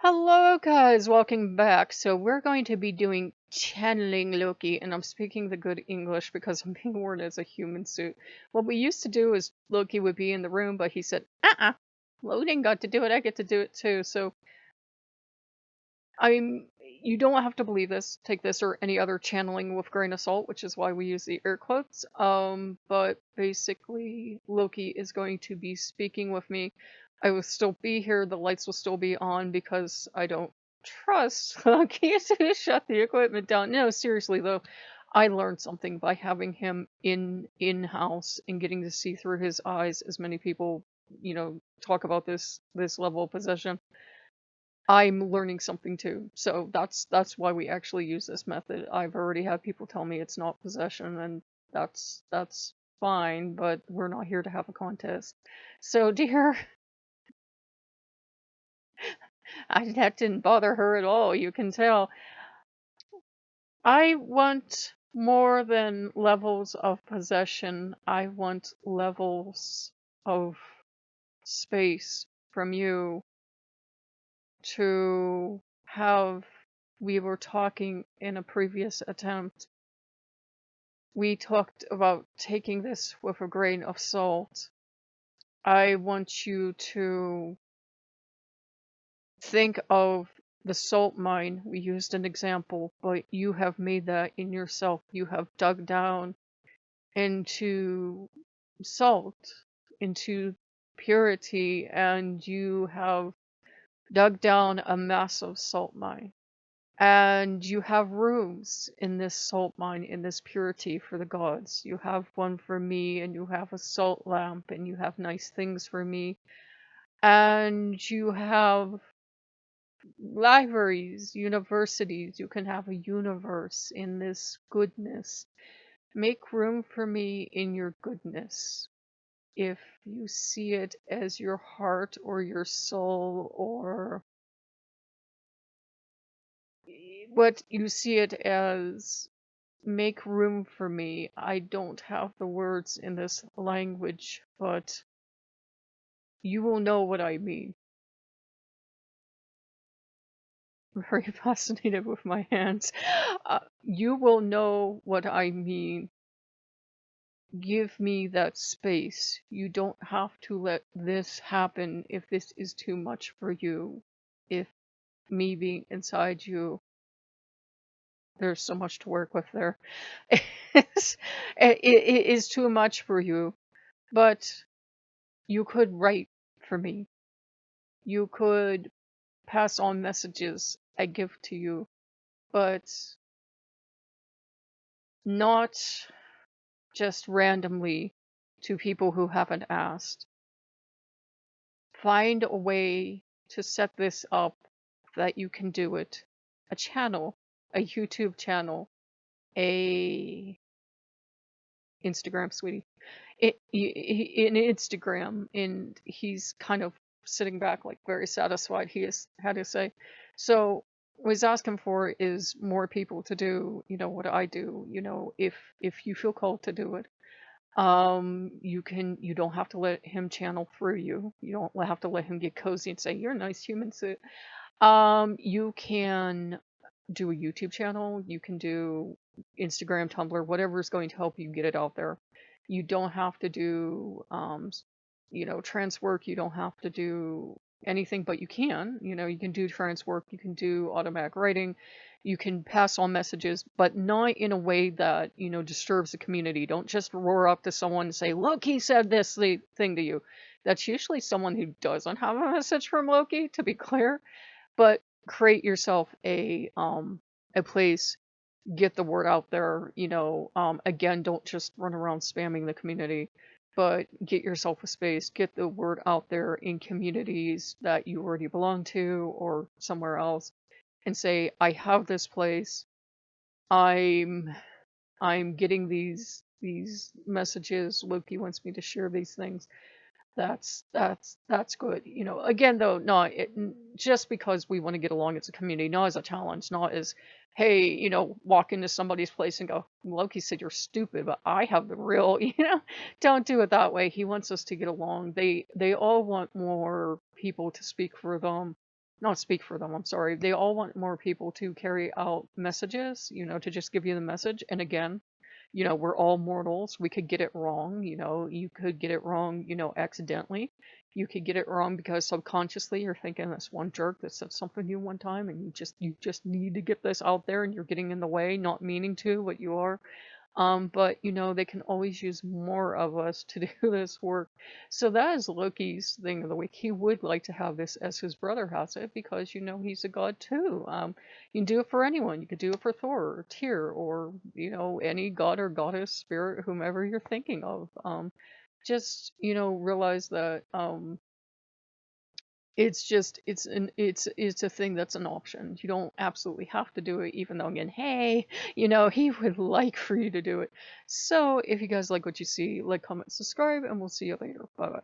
Hello, guys, welcome back. So, we're going to be doing channeling Loki, and I'm speaking the good English because I'm being worn as a human suit. What we used to do is Loki would be in the room, but he said, Loading got to do it, I get to do it too. So, I'm you don't have to believe this, take this or any other channeling with grain of salt, which is why we use the air quotes. But basically, Loki is going to be speaking with me. I will still be here, the lights will still be on because I don't trust Loki to shut the equipment down. No, seriously though, I learned something by having him in-house and getting to see through his eyes as many people, talk about this level of possession. I'm learning something too. So that's why we actually use this method. I've already had people tell me it's not possession, and that's fine, but we're not here to have a contest. So dear, that didn't bother her at all, you can tell. I want more than levels of possession. I want levels of space from you to have. We were talking in a previous attempt. We talked about taking this with a grain of salt. I want you to think of the salt mine. We used an example, but you have made that in yourself. You have dug down into salt, into purity, and you have dug down a massive salt mine. And you have rooms in this salt mine, in this purity for the gods. You have one for me, and you have a salt lamp, and you have nice things for me. And you have libraries, universities. You can have a universe in this goodness. Make room for me in your goodness. If you see it as your heart or your soul or what you see it as, make room for me. I don't have the words in this language, but you will know what I mean. I'm very fascinated with my hands. You will know what I mean. Give me that space. You don't have to let this happen if this is too much for you. If me being inside you, there's so much to work with there. It is too much for you, but you could write for me. You could pass on messages I give to you, but not just randomly to people who haven't asked. Find a way to set this up that you can do it. A channel, a YouTube channel, a Instagram, sweetie. In Instagram, and he's kind of sitting back, like very satisfied. He has had to say. So what he's asking for is more people to do, what I do. If you feel called to do it, you don't have to let him channel through you. You don't have to let him get cozy and say you're a nice human suit. You can do a YouTube channel. You can do Instagram, Tumblr, whatever is going to help you get it out there. You don't have to do, trans work. You don't have to do anything, but you can. You can do trans work. You can do automatic writing. You can pass on messages, but not in a way that, disturbs the community. Don't just roar up to someone and say, Loki said this thing to you. That's usually someone who doesn't have a message from Loki, to be clear. But create yourself a place, get the word out there. Again, don't just run around spamming the community, but get yourself a space, get the word out there in communities that you already belong to or somewhere else, and say, I have this place. I'm getting these messages. Loki wants me to share these things. That's good. Again, though, not just because we want to get along as a community, not as a challenge, not as, hey, walk into somebody's place and go, Loki said you're stupid, but I have the real, don't do it that way. He wants us to get along. They all want more people to speak for them. not speak for them, I'm sorry. They all want more people to carry out messages, to just give you the message. And again, we're all mortals. We could get it wrong. You could get it wrong, accidentally. You could get it wrong because subconsciously you're thinking this one jerk that said something to you one time, and you just need to get this out there, and you're getting in the way, not meaning to, but you are. But they can always use more of us to do this work. So that is Loki's thing of the week. He would like to have this as his brother has it because he's a god too. You can do it for anyone. You could do it for Thor or Tyr or any god or goddess, spirit, whomever you're thinking of. Just realize that it's a thing that's an option. You don't absolutely have to do it, even though again, hey, he would like for you to do it. So if you guys like what you see, like, comment, subscribe, and we'll see you later. Bye bye.